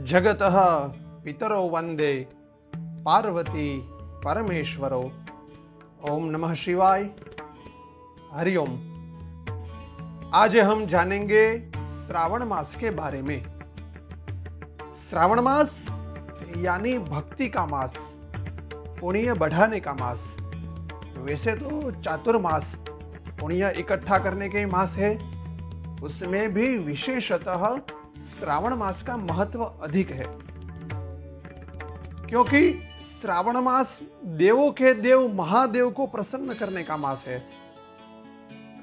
जगतः पितरो वंदे पार्वती परमेश्वरो। ओम नमः शिवाय। हरिओम। आज हम जानेंगे श्रावण मास के बारे में। श्रावण मास यानी भक्ति का मास, पुण्य बढ़ाने का मास। वैसे तो चातुर्मास पुण्य इकट्ठा करने के मास है, उसमें भी विशेषतः श्रावण मास का महत्व अधिक है, क्योंकि श्रावण मास देवों के देव महादेव को प्रसन्न करने का मास है।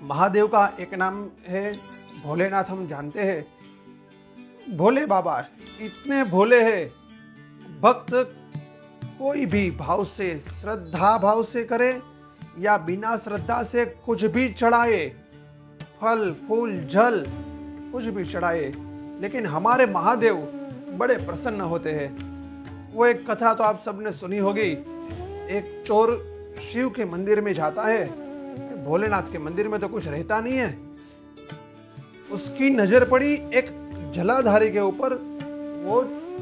महादेव का एक नाम है भोलेनाथ, हम जानते हैं। भोले बाबा इतने भोले हैं, भक्त कोई भी भाव से, श्रद्धा भाव से करे या बिना श्रद्धा से कुछ भी चढ़ाए, फल फूल जल कुछ भी चढ़ाए, लेकिन हमारे महादेव बड़े प्रसन्न होते हैं। वो एक कथा तो आप सबने सुनी होगी। एक चोर शिव के मंदिर में जाता है, भोलेनाथ के मंदिर में तो कुछ रहता नहीं है। उसकी नजर पड़ी एक जलाधारी के ऊपर, वो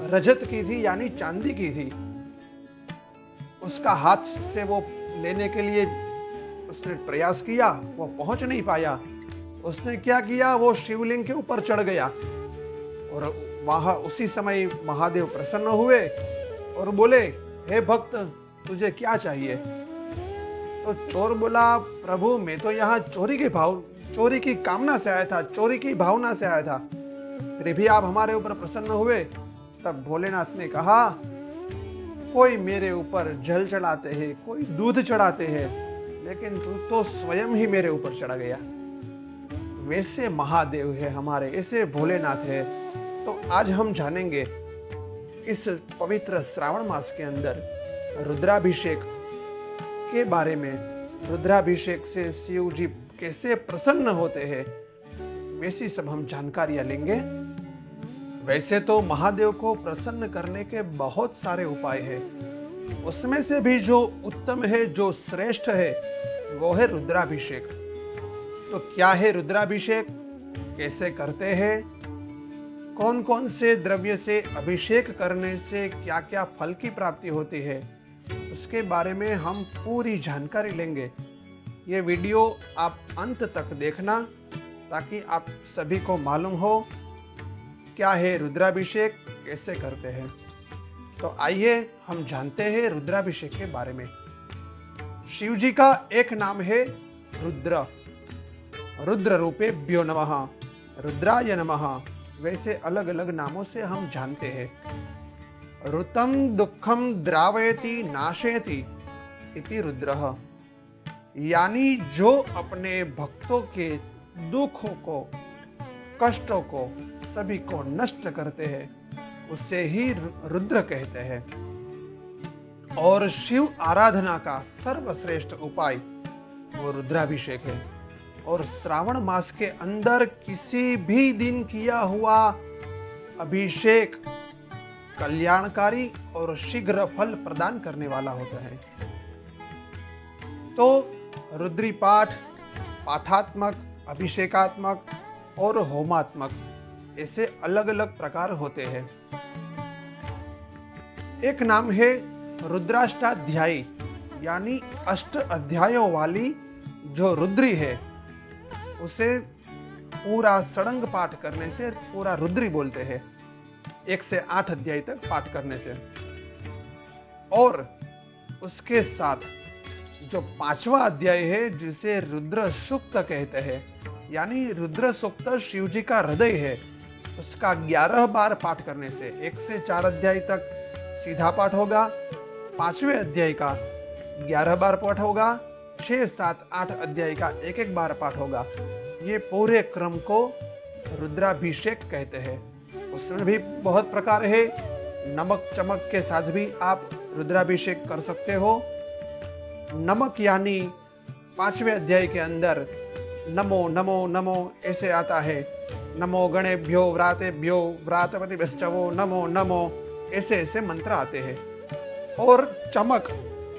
रजत की थी यानी चांदी की थी। उसका हाथ से वो लेने के लिए उसने प्रयास किया, वो पहुंच नहीं पाया। उसने क्या किया, वो शिवलिंग के ऊपर चढ़ गया और वहां उसी समय महादेव प्रसन्न हुए और बोले, हे भक्त तुझे क्या चाहिए? तो चोर बोला, प्रभु मैं तो यहाँ चोरी की कामना से आया था, चोरी की भावना से आया था, फिर भी आप हमारे ऊपर प्रसन्न हुए। तब भोलेनाथ ने कहा, कोई मेरे ऊपर जल चढ़ाते हैं, कोई दूध चढ़ाते हैं, लेकिन तू तो स्वयं ही मेरे ऊपर चढ़ा गया। वैसे महादेव है हमारे, ऐसे भोलेनाथ है। तो आज हम जानेंगे इस पवित्र श्रावण मास के अंदर रुद्राभिषेक के बारे में। रुद्राभिषेक से शिव जी कैसे प्रसन्न होते हैं, वैसी सब हम जानकारियां लेंगे। वैसे तो महादेव को प्रसन्न करने के बहुत सारे उपाय हैं, उसमें से भी जो उत्तम है, जो श्रेष्ठ है, वो है रुद्राभिषेक। तो क्या है रुद्राभिषेक, कैसे करते हैं, कौन कौन से द्रव्य से अभिषेक करने से क्या क्या फल की प्राप्ति होती है, उसके बारे में हम पूरी जानकारी लेंगे। ये वीडियो आप अंत तक देखना ताकि आप सभी को मालूम हो क्या है रुद्राभिषेक, कैसे करते हैं। तो आइए हम जानते हैं रुद्राभिषेक के बारे में। शिव जी का एक नाम है रुद्र। रुद्र रूपेभ्यो नमः, रुद्राय नमः। वैसे अलग अलग नामों से हम जानते हैं। ऋतं दुखम द्रावयति नाशयति इति रुद्रः, यानी जो अपने भक्तों के दुखों को, कष्टों को, सभी को नष्ट करते हैं, उसे ही रुद्र कहते हैं। और शिव आराधना का सर्वश्रेष्ठ उपाय वो रुद्राभिषेक है। और श्रावण मास के अंदर किसी भी दिन किया हुआ अभिषेक कल्याणकारी और शीघ्र फल प्रदान करने वाला होता है। तो रुद्री पाठ, पाठात्मक, अभिषेकात्मक और होमात्मक, ऐसे अलग अलग प्रकार होते हैं। एक नाम है रुद्राष्टाध्यायी, यानी 8 अध्यायों वाली जो रुद्री है, उसे पूरा सड़ंग पाठ करने से पूरा रुद्री बोलते हैं, 1 से 8 अध्याय तक पाठ करने से। और उसके साथ जो 5वां अध्याय है, जिसे रुद्र सूक्त कहते हैं, यानी रुद्र सूक्त शिव जी का हृदय है, उसका 11 बार पाठ करने से 1 से 4 अध्याय तक सीधा पाठ होगा, 5वें अध्याय का 11 बार पाठ होगा, 6, 7, 8 अध्याय का 1 बार पाठ होगा। ये पूरे क्रम को रुद्राभिषेक कहते हैं। उसमें भी बहुत प्रकार है। नमक चमक के साथ भी आप रुद्राभिषेक कर सकते हो। नमक यानी 5वें अध्याय के अंदर नमो नमो नमो ऐसे आता है। नमो गणेभ्यो व्रातेभ्यो व्रातपतिभ्यश्चवो नमो नमो, ऐसे ऐसे मंत्र आते हैं। और चमक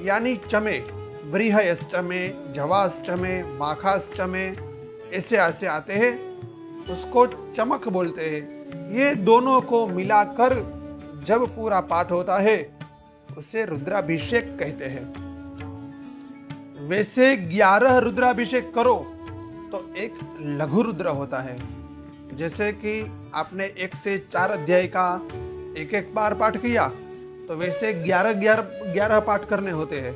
यानी चमे, व्रीहयश्चमे, जवाश्चमे, माखाश्चमे, ऐसे ऐसे आते हैं, उसको चमक बोलते हैं। ये दोनों को मिलाकर जब पूरा पाठ होता है उसे रुद्राभिषेक कहते हैं। वैसे 11 रुद्राभिषेक करो तो एक लघु रुद्र होता है। जैसे कि आपने 1 से 4 अध्याय का एक एक बार पाठ किया तो वैसे 11 पाठ करने होते हैं।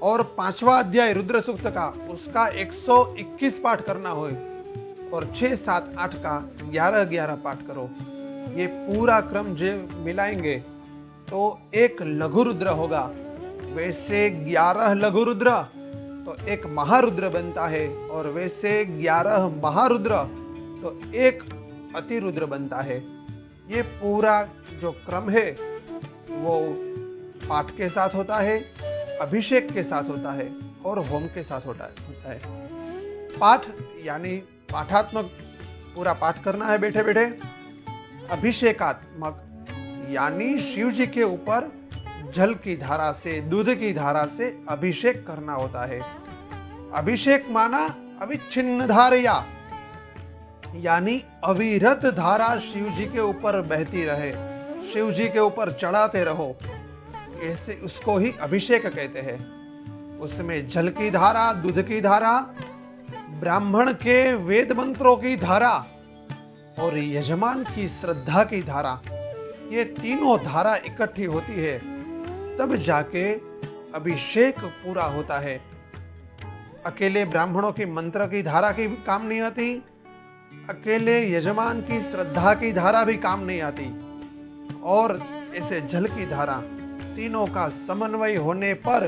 और 5वां अध्याय रुद्र सूक्त का उसका 121 पाठ करना हो और 6, 7, 8 का 11 पाठ करो। ये पूरा क्रम जो मिलाएंगे तो एक लघु रुद्र होगा। वैसे 11 लघु रुद्र तो एक महारुद्र बनता है और वैसे 11 महारुद्र तो एक अतिरुद्र बनता है। ये पूरा जो क्रम है वो पाठ के साथ होता है, अभिषेक के साथ होता है और होम के साथ होता है। पाठ यानी पाठात्मक पूरा पाठ करना है बैठे बैठे। अभिषेकात्मक यानी शिव जी के ऊपर जल की धारा से, दूध की धारा से अभिषेक करना होता है। अभिषेक माना अविच्छिन्न धारया, यानी अविरत धारा शिव जी के ऊपर बहती रहे, शिव जी के ऊपर चढ़ाते रहो, ऐसे उसको ही अभिषेक कहते हैं। उसमें जल की धारा, दूध की धारा, ब्राह्मण के वेद मंत्रों की धारा और यजमान की श्रद्धा की धारा, ये तीनों धारा इकट्ठी होती है तब जाके अभिषेक पूरा होता है। अकेले ब्राह्मणों की मंत्र की धारा की काम नहीं आती, अकेले यजमान की श्रद्धा की धारा भी काम नहीं आती, और ऐसे जल की धारा तीनों का समन्वय होने पर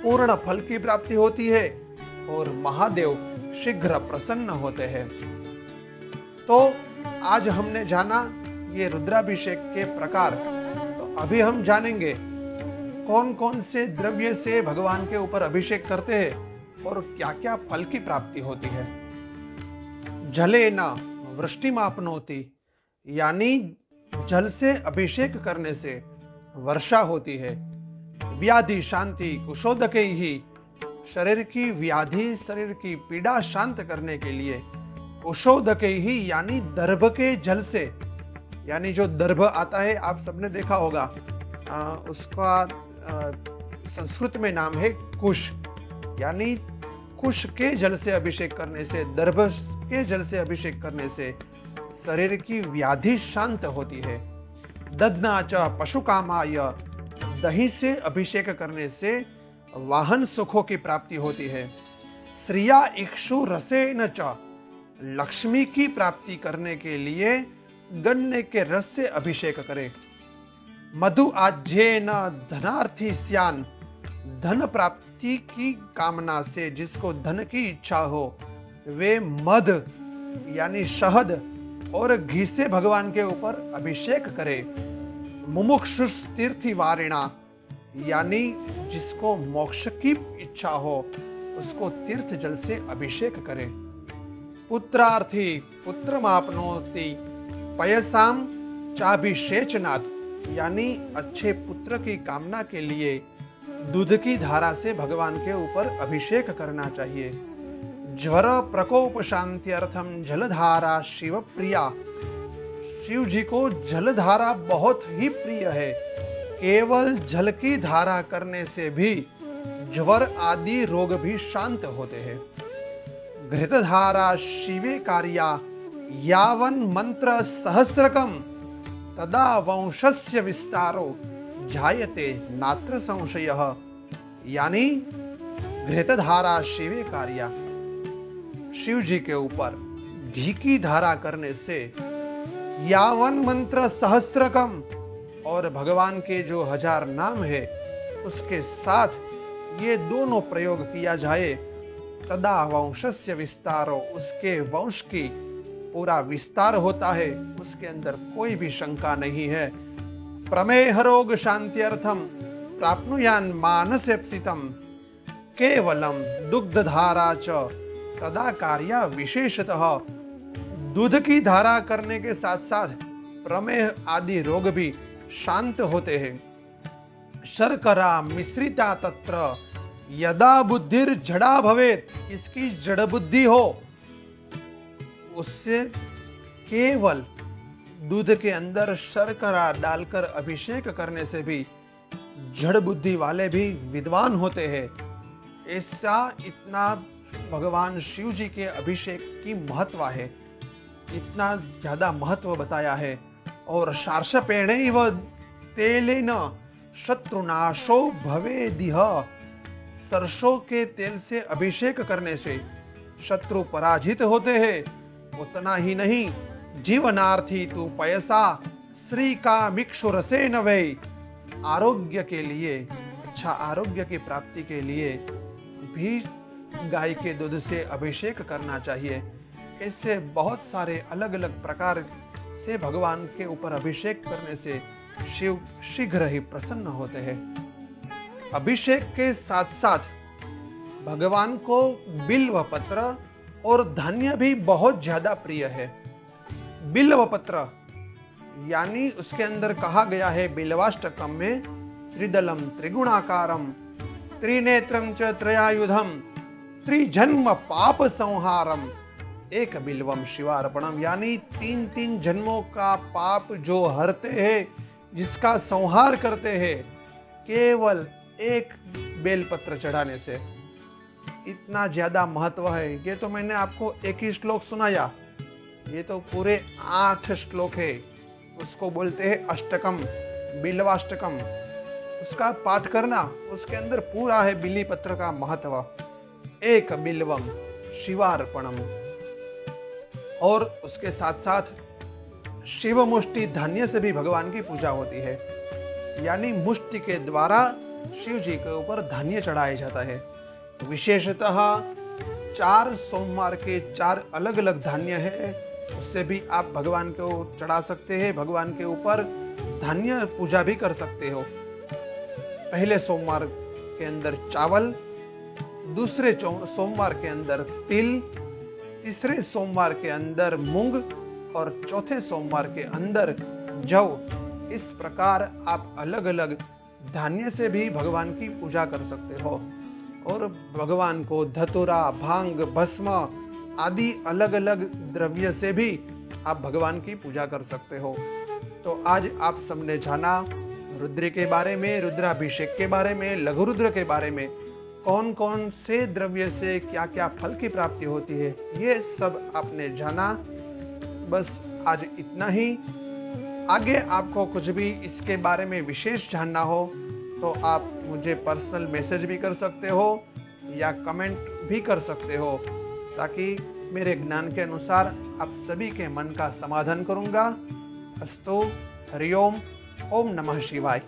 पूर्ण फल की प्राप्ति होती है और महादेव शीघ्र प्रसन्न होते हैं। तो आज हमने जाना ये रुद्राभिषेक के प्रकार। तो अभी हम जानेंगे कौन कौन से द्रव्य से भगवान के ऊपर अभिषेक करते हैं और क्या क्या फल की प्राप्ति होती है। जलेन वृष्टिमाप्नोति, यानी जल से अभिषेक करने से वर्षा होती है। व्याधि शांति कुशोदके ही, शरीर की व्याधि, शरीर की पीड़ा शांत करने के लिए कुशोदके ही यानी दर्भ के जल से, यानी जो दर्भ आता है आप सबने देखा होगा, उसका संस्कृत में नाम है कुश, यानी कुश के जल से अभिषेक करने से, दर्भ के जल से अभिषेक करने से शरीर की व्याधि शांत होती है। ददना च पशु कामाय, दही से अभिषेक करने से वाहन सुखों की प्राप्ति होती है। श्रिया इक्षु रसेन च, लक्ष्मी की प्राप्ति करने के लिए गन्ने के रस से अभिषेक करें। मधु आज्येन धनार्थी स्यान, धन प्राप्ति की कामना से जिसको धन की इच्छा हो वे मध यानी शहद और घी से भगवान के ऊपर अभिषेक करे। मुमुक्षुष तीर्थी वारिणा, यानी जिसको मोक्ष की इच्छा हो उसको तीर्थ जल से अभिषेक करे। पुत्रार्थी पुत्रमाप्नोति पयसाम चाभिषेचनात्, यानी अच्छे पुत्र की कामना के लिए दूध की धारा से भगवान के ऊपर अभिषेक करना चाहिए। ज्वर प्रकोप शांत्यर्थम जलधारा शिव प्रिया, शिव जी को जलधारा बहुत ही प्रिय है। केवल जल की धारा करने से भी ज्वर आदि रोग भी शांत होते हैं। घृतधारा शिवे कार्या, यावन मंत्र सहस्रकम तदा वंशस्य विस्तारो जायते नात्र संशयः, यानी घृतधारा शिवे कार्या, शिव जी के ऊपर घी की धारा करने से यावन मंत्र सहस्रकम, और भगवान के जो 1000 नाम है उसके साथ ये दोनों प्रयोग किया जाए, तदा वंशस्य विस्तारो, उसके वंश की पूरा विस्तार होता है, उसके अंदर कोई भी शंका नहीं है। प्रमेह रोग शांत्यर्थम प्राप्नुयान मानसेप्सितम केवलम दुग्धधारा च तदा कार्य विशेषतः, दूध की धारा करने के साथ साथ प्रमेह आदि रोग भी शांत होते हैं। शर्करा मिश्रिता तत्र यदा बुद्धिर जड़ा भवेत, इसकी जड़ बुद्धि हो उससे केवल दूध के अंदर शर्करा डालकर अभिषेक करने से भी जड़ बुद्धि वाले भी विद्वान होते हैं। ऐसा इतना भगवान शिव जी के अभिषेक की महत्व है, इतना ज्यादा महत्व बताया है। और शार्षपेणैव तेलेन शत्रुनाशो भवेदिह, सरसों के तेल से अभिषेक करने से शत्रु पराजित होते हैं। उतना ही नहीं, जीवनार्थी तू पयसा श्री का मिक्षुरसे नवे, आरोग्य के लिए, अच्छा आरोग्य की प्राप्ति के लिए भी गाय के दूध से अभिषेक करना चाहिए। ऐसे बहुत सारे अलग अलग प्रकार से भगवान के ऊपर अभिषेक करने से शिव शीघ्र ही प्रसन्न होते हैं। अभिषेक के साथ साथ भगवान को बिल्व पत्र और धान्य भी बहुत ज्यादा प्रिय है। बिल्व पत्र यानी उसके अंदर कहा गया है बिल्वाष्टकम में, त्रिदलम त्रिगुणाकारम त्रिनेत्रम च त्रयायुधम त्रिजन्म पाप संहारम एक बिल्वम शिवार्पणम, यानी तीन तीन जन्मों का पाप जो हरते हैं, जिसका संहार करते हैं केवल एक बेलपत्र चढ़ाने से। इतना ज्यादा महत्व है। ये तो मैंने आपको एक ही श्लोक सुनाया, ये तो पूरे 8 श्लोक है। उसको बोलते हैं अष्टकम, बिल्वाष्टकम। उसका पाठ करना, उसके अंदर पूरा है बिल्ली पत्र का महत्व। एक बिल्वम शिवार्पणम, और उसके साथ साथ शिव मुष्टि धान्य से भी भगवान की पूजा होती है, यानी मुष्टि के द्वारा शिव जी के ऊपर धान्य चढ़ाया जाता है। विशेषतः 4 सोमवार के 4 अलग अलग धान्य है, उससे भी आप भगवान को चढ़ा सकते हैं, भगवान के ऊपर धान्य पूजा भी कर सकते हो। पहले सोमवार के अंदर चावल, दूसरे सोमवार के अंदर तिल, तीसरे सोमवार के अंदर मूंग और चौथे सोमवार के अंदर जौ। इस प्रकार आप अलग अलग धान्य से भी भगवान की पूजा कर सकते हो। और भगवान को धतूरा, भांग, भस्म आदि अलग अलग द्रव्य से भी आप भगवान की पूजा कर सकते हो। तो आज आप सबने जाना रुद्र के बारे में, रुद्राभिषेक के बारे में, लघु रुद्र के बारे में, कौन कौन से द्रव्य से क्या क्या फल की प्राप्ति होती है, ये सब आपने जाना। बस आज इतना ही। आगे आपको कुछ भी इसके बारे में विशेष जानना हो तो आप मुझे पर्सनल मैसेज भी कर सकते हो या कमेंट भी कर सकते हो, ताकि मेरे ज्ञान के अनुसार आप सभी के मन का समाधान करूंगा। अस्तु, हरिओम, ओम नमः शिवाय।